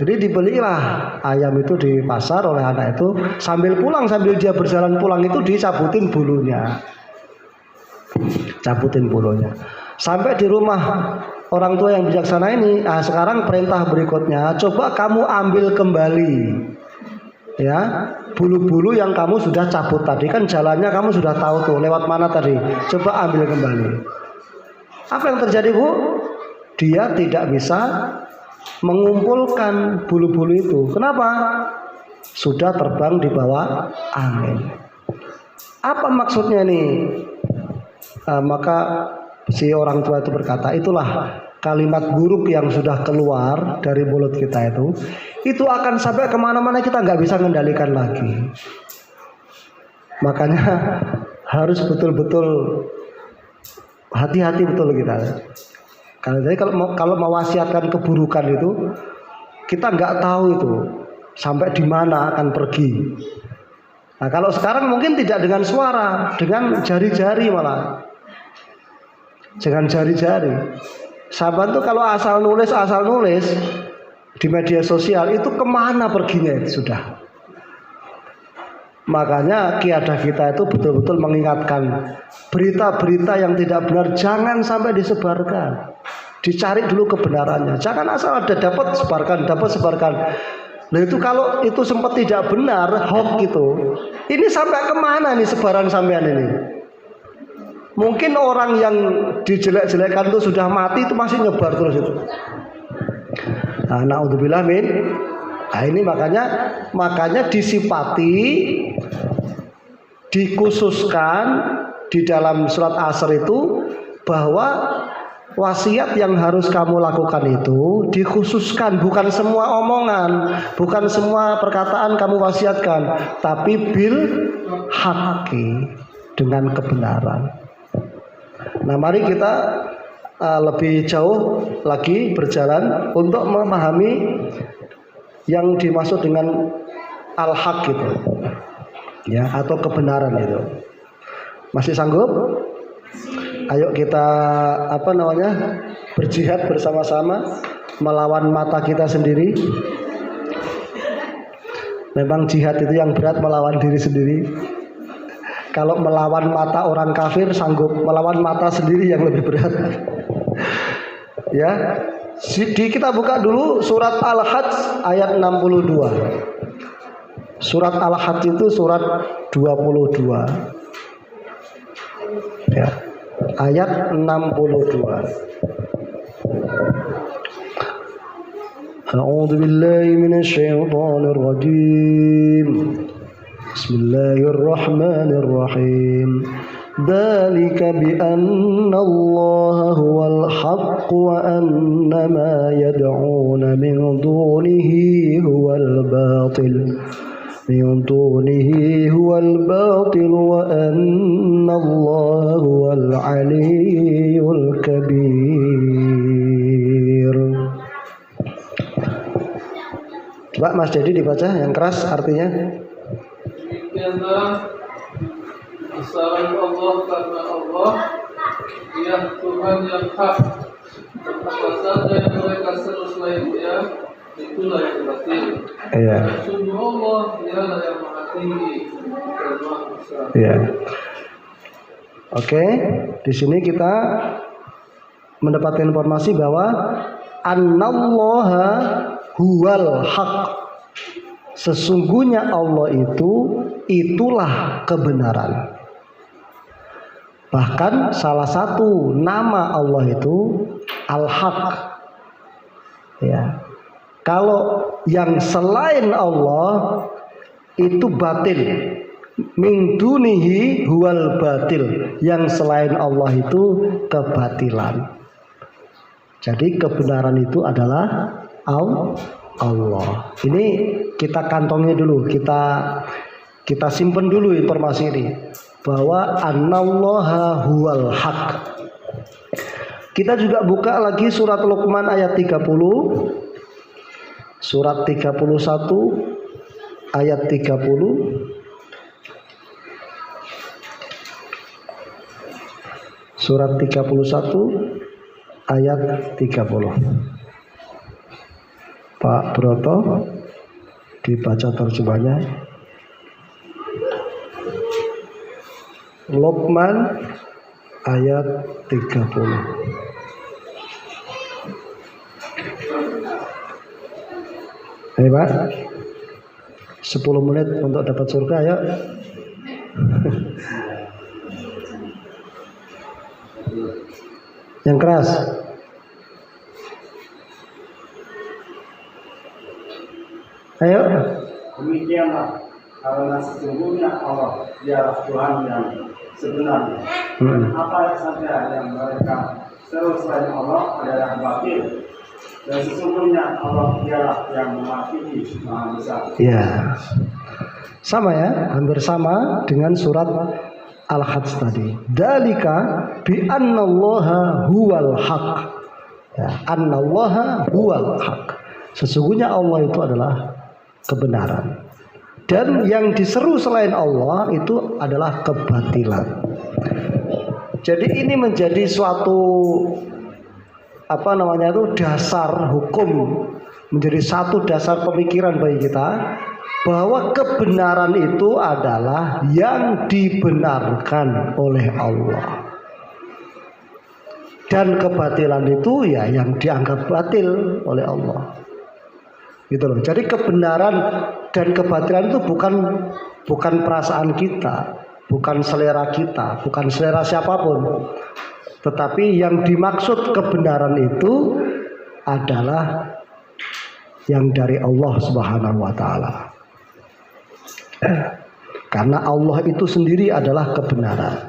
Speaker 2: Jadi dibelilah ayam itu di pasar oleh anak itu, sambil dia berjalan pulang itu dicabutin bulunya. Cabutin bulunya. Sampai di rumah orang tua yang bijaksana ini, sekarang perintah berikutnya, coba kamu ambil kembali ya bulu-bulu yang kamu sudah cabut tadi. Kan jalannya kamu sudah tahu tuh lewat mana tadi, coba ambil kembali. Apa yang terjadi, Bu? Dia tidak bisa mengumpulkan bulu-bulu itu. Kenapa? Sudah terbang di bawah angin. Apa maksudnya nih? Maka si orang tua itu berkata, itulah kalimat buruk yang sudah keluar dari mulut kita itu akan sampai kemana-mana, kita nggak bisa mengendalikan lagi. Makanya harus betul-betul hati-hati betul kita. Jadi kalau mewasiatkan keburukan itu, kita nggak tahu itu sampai di mana akan pergi. Nah, kalau sekarang mungkin tidak dengan suara, dengan jari-jari malah. Dengan jari-jari. Sahabat tuh kalau asal nulis di media sosial itu kemana perginya itu sudah. Makanya kiadah kita itu betul-betul mengingatkan, berita-berita yang tidak benar jangan sampai disebarkan. Dicari dulu kebenarannya. Jangan asal ada dapat sebarkan. Nah itu kalau itu sempat tidak benar, hoax itu, ini sampai kemana nih sebaran sampean ini? Mungkin orang yang dijelek-jelekan itu sudah mati, itu masih nyebar terus itu. Nah, naudzubillah min. Nah ini makanya disifati, dikhususkan di dalam surat Asr itu bahwa wasiat yang harus kamu lakukan itu dikhususkan, bukan semua omongan, bukan semua perkataan kamu wasiatkan, tapi bil haqqi, dengan kebenaran. Nah, mari kita lebih jauh lagi berjalan untuk memahami yang dimaksud dengan al-haq itu, ya, atau kebenaran itu. Masih sanggup? Ayo kita berjihad bersama-sama melawan mata kita sendiri. Memang jihad itu yang berat, melawan diri sendiri. Kalau melawan mata orang kafir sanggup, melawan mata sendiri yang lebih berat. Ya, kita buka dulu surat Al-Hajj ayat 62. Surat Al-Hajj itu surat 22. Ya, ayat 62. A'udzu billahi minasy syaithanir rajim. Bismillahirrahmanirrahim. ذلك بأن الله هو الحق وأن ما يدعون من دونه هو الباطل وأن الله هو العلي الكبير. Coba Mas Dedi dibaca yang keras artinya.
Speaker 3: Demikianlah besaran Allah karena Allah Dia Tuhan yang hak, dan apa saja yang mereka seru selain Dia itulah yang batil.
Speaker 2: Iya.
Speaker 3: Sungguh Allah Dialah yang maha tinggi dan maha besar.
Speaker 2: Iya. Oke, di sini kita mendapatkan informasi bahwa annallaha huwal haq. Sesungguhnya Allah itulah kebenaran. Bahkan salah satu nama Allah itu Al-Haq. Ya. Kalau yang selain Allah itu batil. Min dunihi huwal batil. Yang selain Allah itu kebatilan. Jadi kebenaran itu adalah Allah. Ini kita kantongi dulu, kita simpen dulu informasi ini bahwa annallaha huwal haq. Kita juga buka lagi surat Luqman ayat 30. Surat 31 ayat 30. Surat 31 ayat 30. Pak Broto dibaca terjemahnya. Luqman ayat 30. Ayo Pak, 10 menit untuk dapat surga ya. Yang keras. Ayo.
Speaker 4: Demikianlah karena sesungguhnya Allah Dialah Tuhan yang sebenarnya. Dan apa saja yang mereka seru selain Allah adalah batil. Dan sesungguhnya Allah Dialah yang maha tinggi, maha besar.
Speaker 2: Ya, sama ya, hampir sama dengan surat Al-Hajj tadi. Dalika bi annallaha huwal haq. Ya, annallaha huwal haq. Sesungguhnya Allah itu adalah kebenaran. Dan yang diseru selain Allah itu adalah kebatilan. Jadi ini menjadi suatu dasar hukum, menjadi satu dasar pemikiran bagi kita bahwa kebenaran itu adalah yang dibenarkan oleh Allah. Dan kebatilan itu ya yang dianggap batil oleh Allah. Gitu loh. Jadi kebenaran dan kebatilan itu bukan perasaan kita, bukan selera kita, bukan selera siapapun. Tetapi yang dimaksud kebenaran itu adalah yang dari Allah Subhanahu wa taala. Karena Allah itu sendiri adalah kebenaran.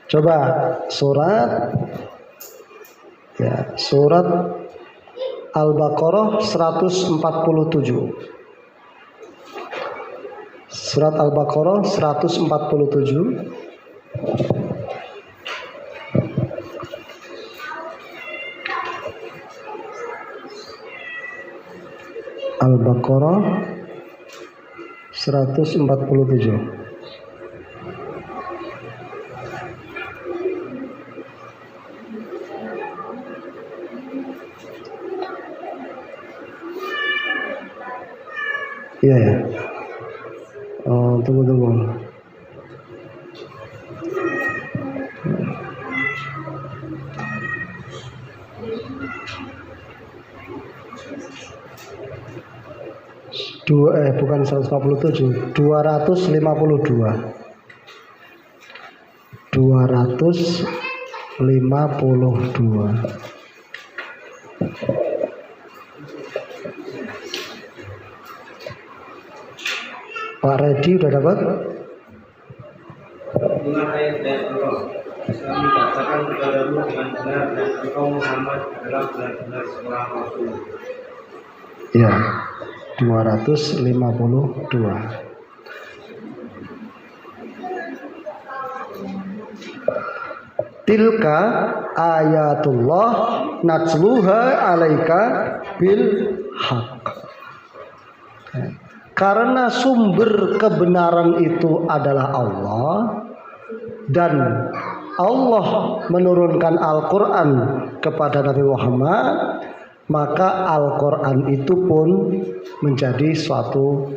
Speaker 2: Coba surat Al-Baqarah 147. Surat Al-Baqarah 147. Al-Baqarah 147. Iya ya. Oh, tunggu. Bukan 157, 252. 252. Pak Redi udah dapat?
Speaker 4: Dengan ayat dari Allah, kami katakan kepadamu dengan benar dan engkau Muhammad adalah benar-benar seorang Rasul.
Speaker 2: Ya, 252. Tilka ayatullah natsluha alaika bil haq. Karena sumber kebenaran itu adalah Allah dan Allah menurunkan Al-Quran kepada Nabi Muhammad, maka Al-Quran itu pun menjadi suatu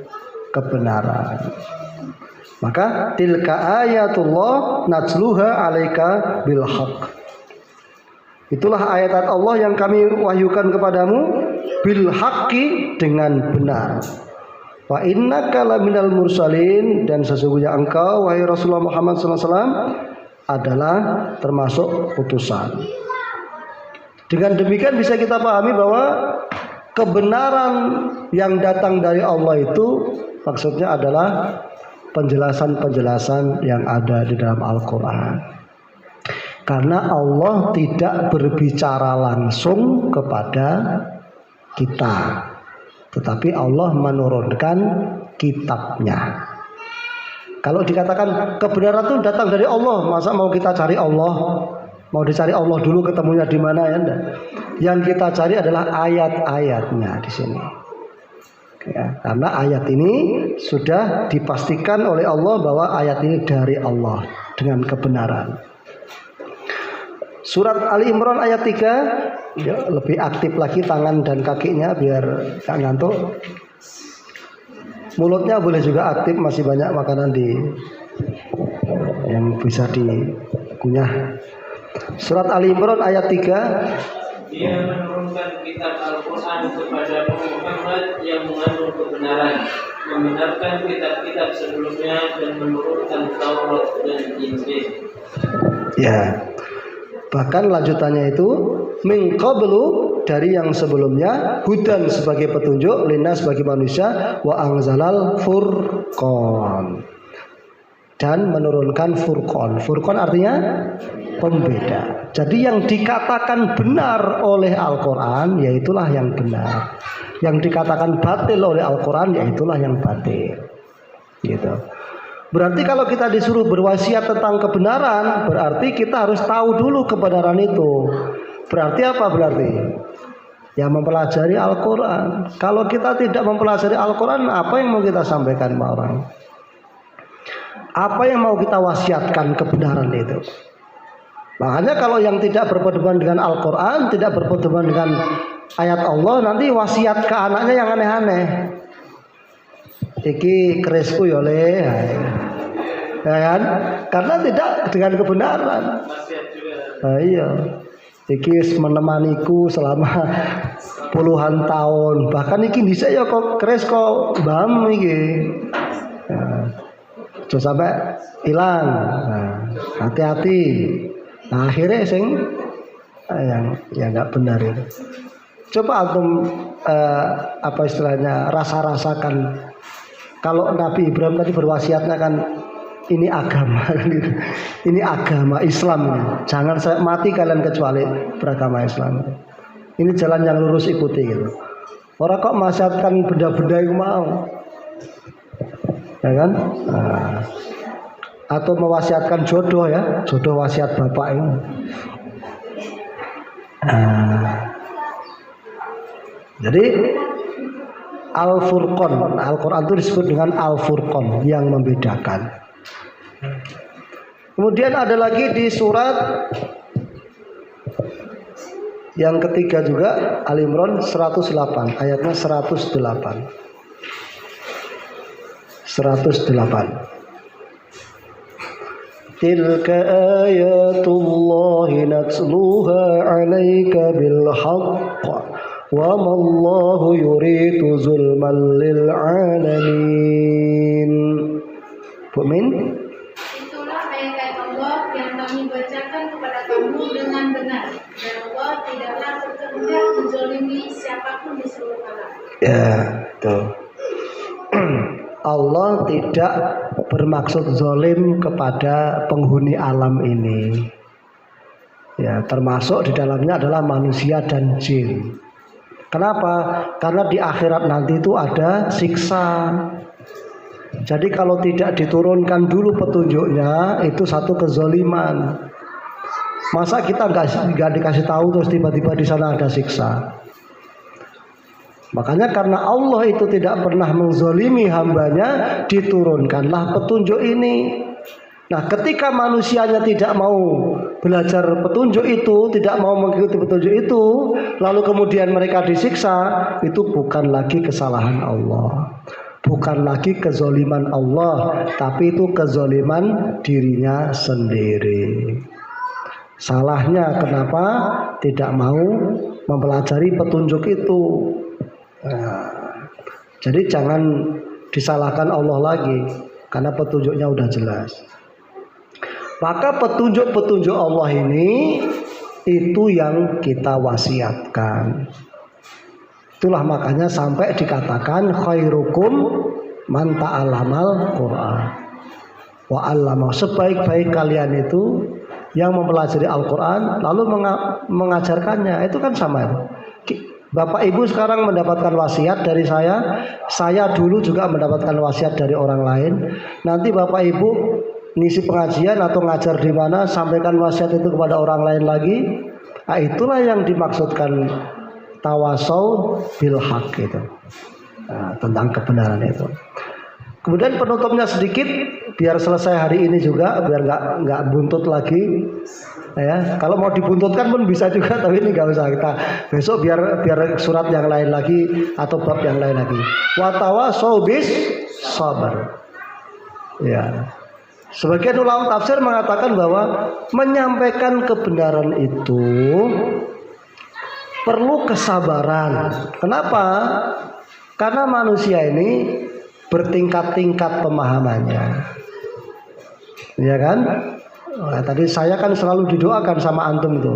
Speaker 2: kebenaran. Maka tilka ayatullah natsluha alaika bil haq. Itulah ayat Allah yang kami wahyukan kepadamu bil haqqi, dengan benar. Wa innaka laminal mursalin, dan sesungguhnya engkau wahai Rasulullah Muhammad SAW adalah termasuk utusan. Dengan demikian bisa kita pahami bahwa kebenaran yang datang dari Allah itu maksudnya adalah penjelasan-penjelasan yang ada di dalam Al-Quran. Karena Allah tidak berbicara langsung kepada kita, tetapi Allah menurunkan kitabnya. Kalau dikatakan kebenaran itu datang dari Allah, masa mau kita cari Allah? Mau dicari Allah dulu ketemunya di mana, ya enggak? Yang kita cari adalah ayat-ayatnya di sini. Ya, karena ayat ini sudah dipastikan oleh Allah bahwa ayat ini dari Allah dengan kebenaran. Surat Ali Imran ayat 3, ya, lebih aktif lagi tangan dan kakinya biar gak ngantuk. Mulutnya boleh juga aktif, masih banyak makanan yang bisa dikunyah. Surat Ali Imran ayat 3.
Speaker 5: Dia menurunkan kitab Al-Quran kepada Muhammad yang mengandung kebenaran, membenarkan kitab-kitab sebelumnya dan menurunkan Taurat dan Injil. Ya. Bahkan lanjutannya itu min qablu, dari yang sebelumnya, hudan sebagai petunjuk, linnas bagi manusia, wa anzalal furqan, dan menurunkan furqan. Furqan artinya pembeda. Jadi yang dikatakan benar oleh Al-Quran, yaitulah yang benar. Yang dikatakan batil oleh Al-Quran, yaitulah yang batil. Gitu. Berarti kalau kita disuruh berwasiat tentang kebenaran, berarti kita harus tahu dulu kebenaran itu. Berarti apa berarti? Ya mempelajari Al-Quran. Kalau kita tidak mempelajari Al-Quran, apa yang mau kita sampaikan ke orang? Apa yang mau kita wasiatkan kebenaran itu? Makanya kalau yang tidak berpedoman dengan Al-Quran, tidak berpedoman dengan ayat Allah, nanti wasiat ke anaknya yang aneh-aneh. Iki kerisku ya le, ya kan? Karena tidak dengan kebenaran. Iya, iki menemaniku selama puluhan tahun. Bahkan iki bisa ya kok keris kok bam iki. Jangan sampai hilang. Hati-hati. Nah, akhirnya yang nggak benar itu. Coba antum apa istilahnya rasa-rasakan. Kalau Nabi Ibrahim tadi berwasiatnya kan ini agama, ini agama Islam. Jangan saya mati kalian kecuali beragama Islam. Ini jalan yang lurus, ikuti gitu. Orang kok wasiatkan benda-benda yang mau, ya kan? Nah, atau mewasiatkan jodoh ya, jodoh wasiat bapak ini. Jadi Al-Furqan, Al-Quran itu disebut dengan Al-Furqan, yang membedakan. Kemudian ada lagi di surat yang ketiga juga, Al-Imran 108, ayatnya 108. Tilka ayatullahi natsluha 'alaika bil haqq wa ma Allahu yuridu zulman lil 'alamin. Bu Min,
Speaker 1: Itulah ayat-ayat Allah yang kami bacakan kepada kamu dengan benar, dan Allah tidaklah berkehendak menzalimi siapapun di seluruh alam.
Speaker 2: ya, tuh. Allah tidak bermaksud zalim kepada penghuni alam ini. Ya, termasuk di dalamnya adalah manusia dan jin. Kenapa? Karena di akhirat nanti itu ada siksa. Jadi kalau tidak diturunkan dulu petunjuknya, itu satu kezaliman. Masa kita nggak dikasih tahu terus tiba-tiba di sana ada siksa? Makanya karena Allah itu tidak pernah menzolimi hambanya, diturunkanlah petunjuk ini. Nah, ketika manusianya tidak mau belajar petunjuk itu, tidak mau mengikuti petunjuk itu, lalu kemudian mereka disiksa, itu bukan lagi kesalahan Allah, bukan lagi kezoliman Allah, tapi itu kezoliman dirinya sendiri. Salahnya kenapa tidak mau mempelajari petunjuk itu. Nah, jadi jangan disalahkan Allah lagi, karena petunjuknya udah jelas. Maka petunjuk-petunjuk Allah ini itu yang kita wasiatkan. Itulah makanya sampai dikatakan khairukum man ta'allamal Qur'an wa 'allama. Sebaik-baik kalian itu yang mempelajari Al-Quran lalu mengajarkannya. Itu kan sama. Bapak Ibu sekarang mendapatkan wasiat dari saya dulu juga mendapatkan wasiat dari orang lain. Nanti Bapak Ibu ngisi pengajian atau ngajar di mana, sampaikan wasiat itu kepada orang lain lagi. Nah, itulah yang dimaksudkan tawasau bil haq itu. Nah, tentang kebenaran itu. Kemudian penutupnya sedikit biar selesai hari ini juga, biar nggak buntut lagi. Ya, kalau mau dibuntutkan pun bisa juga, tapi ini nggak usah, kita besok biar surat yang lain lagi atau bab yang lain lagi. Watawasau bis sabar. Ya. Sebagian ulama tafsir mengatakan bahwa menyampaikan kebenaran itu perlu kesabaran. Kenapa? Karena manusia ini bertingkat-tingkat pemahamannya. Ya kan? Nah, tadi saya kan selalu didoakan sama antum itu,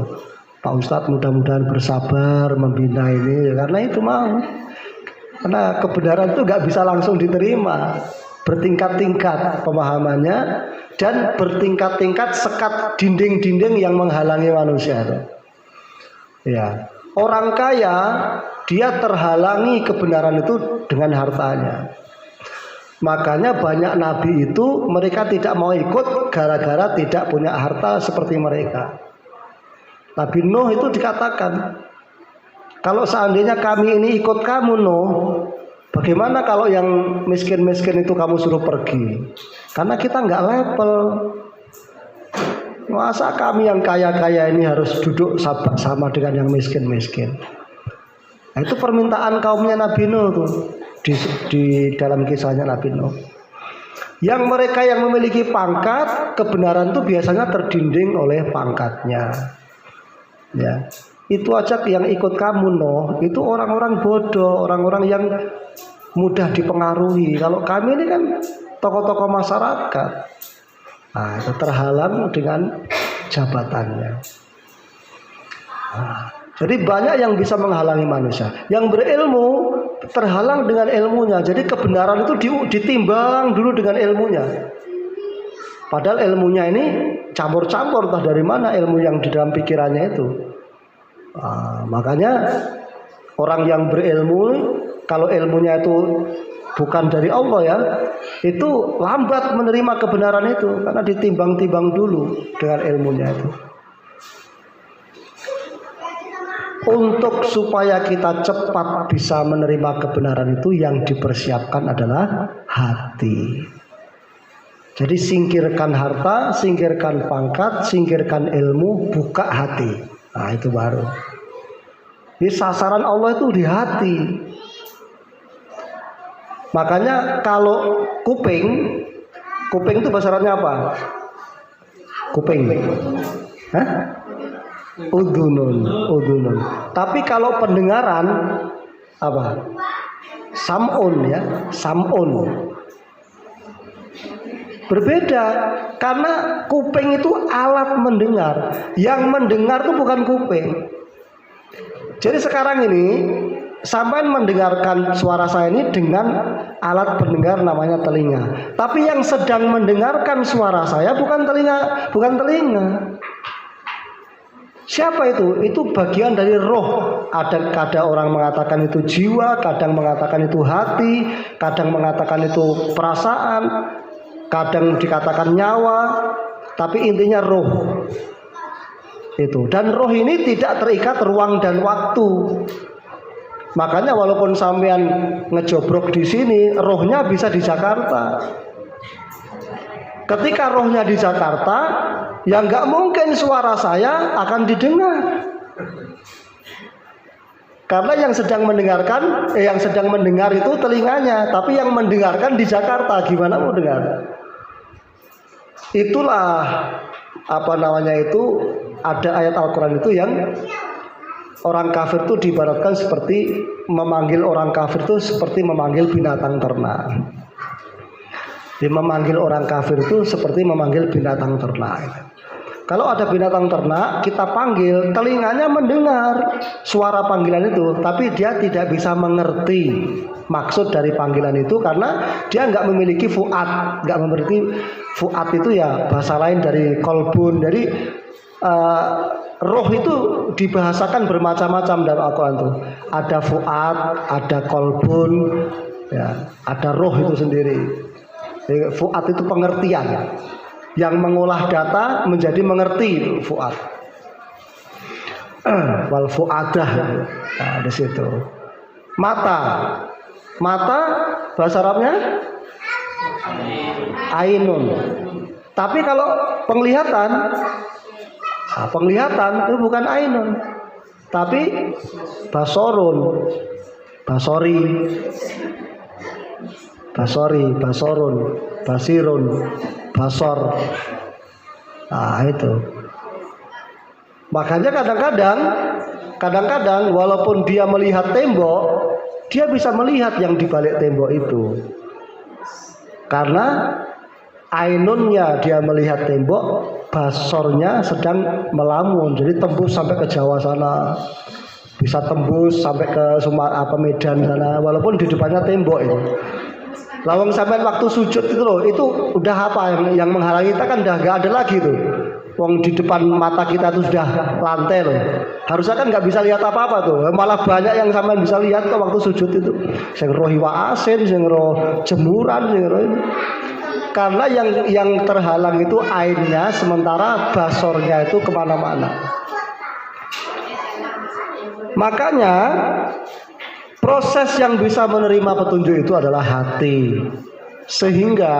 Speaker 2: Pak Ustadz mudah-mudahan bersabar membina ini, ya, karena itu mau. Karena kebenaran itu nggak bisa langsung diterima, bertingkat-tingkat pemahamannya dan bertingkat-tingkat sekat dinding-dinding yang menghalangi manusia itu. Ya, orang kaya dia terhalangi kebenaran itu dengan hartanya. Makanya banyak nabi itu mereka tidak mau ikut gara-gara tidak punya harta seperti mereka. Nabi Nuh itu dikatakan, kalau seandainya kami ini ikut kamu Nuh, bagaimana kalau yang miskin-miskin itu kamu suruh pergi? Karena kita nggak level. Masa kami yang kaya-kaya ini harus duduk sama dengan yang miskin-miskin? Nah, itu permintaan kaumnya Nabi Nuh tuh. Di dalam kisahnya Nabi Nuh. Yang mereka yang memiliki pangkat, kebenaran itu biasanya terdinding oleh pangkatnya. Ya, itu aja yang ikut kamu Nuh, itu orang-orang bodoh, orang-orang yang mudah dipengaruhi. Kalau kami ini kan tokoh-tokoh masyarakat, nah, itu terhalang dengan jabatannya. Nah, jadi banyak yang bisa menghalangi manusia. Yang berilmu terhalang dengan ilmunya. Jadi kebenaran itu ditimbang dulu dengan ilmunya. Padahal ilmunya ini campur-campur, entah dari mana ilmu yang di dalam pikirannya itu. Makanya orang yang berilmu, kalau ilmunya itu bukan dari Allah ya, itu lambat menerima kebenaran itu karena ditimbang-timbang dulu dengan ilmunya itu. Untuk supaya kita cepat bisa menerima kebenaran itu, yang dipersiapkan adalah hati. Jadi singkirkan harta, singkirkan pangkat, singkirkan ilmu, buka hati. Nah, itu baru. Jadi sasaran Allah itu di hati. Makanya kalau kuping itu bahasa Arabnya apa? Kuping. Hah? Udunun. Tapi kalau pendengaran apa? Sam'un ya, sam'un. Berbeda, karena kuping itu alat mendengar. Yang mendengar itu bukan kuping. Jadi sekarang ini sampai mendengarkan suara saya ini dengan alat pendengar namanya telinga. Tapi yang sedang mendengarkan suara saya bukan telinga. Siapa itu? Itu bagian dari roh. Ada orang mengatakan itu jiwa, kadang mengatakan itu hati, kadang mengatakan itu perasaan, kadang dikatakan nyawa, tapi intinya roh. Itu. Dan roh ini tidak terikat ruang dan waktu. Makanya walaupun sampean ngejobrok di sini, rohnya bisa di Jakarta. Ketika rohnya di Jakarta, ya nggak mungkin suara saya akan didengar. Karena yang sedang mendengar itu telinganya, tapi yang mendengarkan di Jakarta, gimana mau dengar? Itulah ada ayat Al-Quran itu yang orang kafir itu diibaratkan seperti memanggil orang kafir itu seperti memanggil binatang ternak. Memanggil orang kafir itu seperti memanggil binatang ternak. Kalau ada binatang ternak, kita panggil, telinganya mendengar suara panggilan itu, tapi dia tidak bisa mengerti maksud dari panggilan itu karena dia nggak memiliki fuad, nggak memiliki fuad itu ya bahasa lain dari kolbun. Jadi roh itu dibahasakan bermacam-macam dalam Al-Quran itu. Ada fuad, ada kolbun, ya, ada roh itu sendiri. Jadi, fuad itu pengertian. Yang mengolah data menjadi mengerti fuad. Wal fuadah. Nah, di situ. Mata bahasa Arabnya ainun. Tapi kalau penglihatan itu bukan ainun, tapi basorun, basorun, basirun, basor. Nah, itu. Makanya kadang-kadang walaupun dia melihat tembok, dia bisa melihat yang di balik tembok itu. Karena ainunnya dia melihat tembok, basornya sedang melamun. Jadi tembus sampai ke Jawa sana. Bisa tembus sampai ke Medan sana walaupun di depannya tembok itu. Lawang sampai waktu sujud itu loh, itu udah apa yang menghalangi kita kan udah gak ada lagi tuh. Wong di depan mata kita tuh sudah lantai loh. Harusnya kan nggak bisa lihat apa-apa tuh. Malah banyak yang sampai bisa lihat kok waktu sujud itu. Sing roh iwa asin, sing roh jemuran, sing roh ini. Karena yang terhalang itu ainnya, sementara basornya itu kemana-mana. Makanya proses yang bisa menerima petunjuk itu adalah hati. Sehingga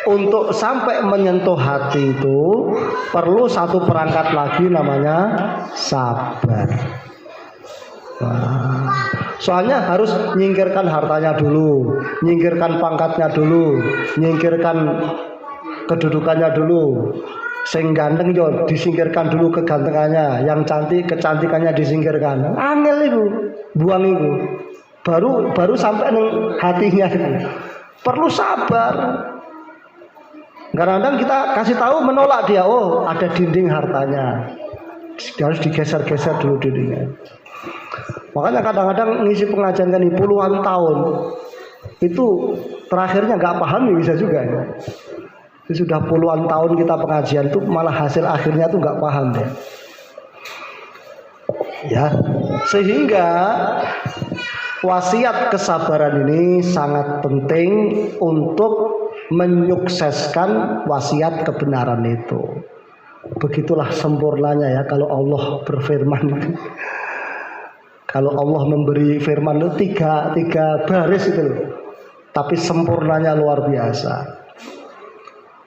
Speaker 2: untuk sampai menyentuh hati itu perlu satu perangkat lagi namanya sabar. Soalnya harus nyingkirkan hartanya dulu, nyingkirkan pangkatnya dulu, nyingkirkan kedudukannya dulu. Sing ganteng yo disingkirkan dulu kegantengannya, yang cantik kecantikannya disingkirkan. Angel itu, buang itu. Baru sampai neng hatinya itu. Perlu sabar. Kadang-kadang kita kasih tahu menolak dia, oh ada dinding hartanya, dia harus digeser-geser dulu dindingnya. Makanya kadang-kadang ngisi pengajian kan puluhan tahun, itu terakhirnya nggak paham bisa juga ya. Sudah puluhan tahun kita pengajian tuh malah hasil akhirnya tuh nggak paham deh. Ya, sehingga wasiat kesabaran ini sangat penting untuk menyukseskan wasiat kebenaran itu. Begitulah sempurnanya ya kalau Allah berfirman. Kalau Allah memberi firman itu tiga baris itu loh. Tapi sempurnanya luar biasa.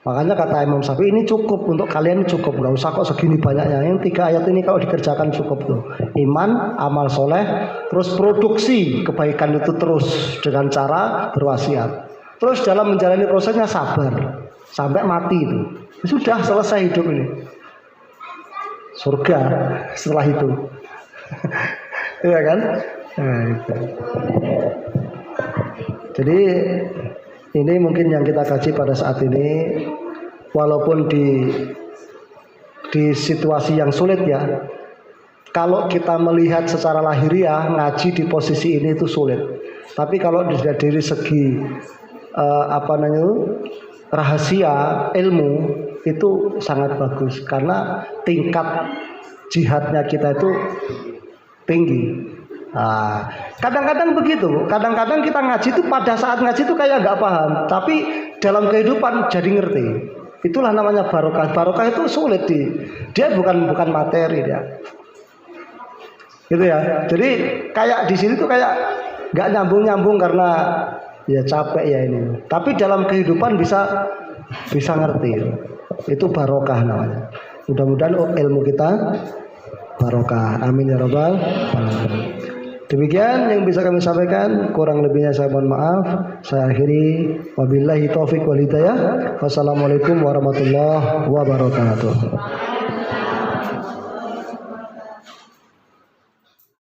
Speaker 2: Makanya kata Imam Syafi'i ini cukup untuk kalian, cukup, nggak usah kok segini banyaknya. Yang 3 ayat ini kalau dikerjakan cukup tuh. Iman, amal soleh, terus produksi kebaikan itu terus dengan cara berwasiat. Terus dalam menjalani prosesnya sabar sampai mati itu. Sudah selesai hidup ini. Surga setelah itu. Iya kan? Nah, itu. Jadi ini mungkin yang kita kaji pada saat ini, walaupun di situasi yang sulit ya. Kalau kita melihat secara lahiriah ngaji di posisi ini itu sulit. Tapi kalau dari segi rahasia ilmu itu sangat bagus karena tingkat jihadnya kita itu tinggi. Nah, kadang-kadang begitu, kadang-kadang kita ngaji itu pada saat ngaji itu kayak nggak paham, tapi dalam kehidupan jadi ngerti. Itulah namanya barokah. Barokah itu sulit dia bukan materi dia. Gitu ya. Jadi kayak di sini tuh kayak nggak nyambung karena ya capek ya ini. Tapi dalam kehidupan bisa ngerti. Itu barokah namanya. Mudah-mudahan ilmu kita barokah. Amin ya rabbal alamin. Demikian yang bisa kami sampaikan, kurang lebihnya saya mohon maaf. Saya akhiri, wabillahi taufiq wal hidayah. Wassalamualaikum warahmatullahi wabarakatuh.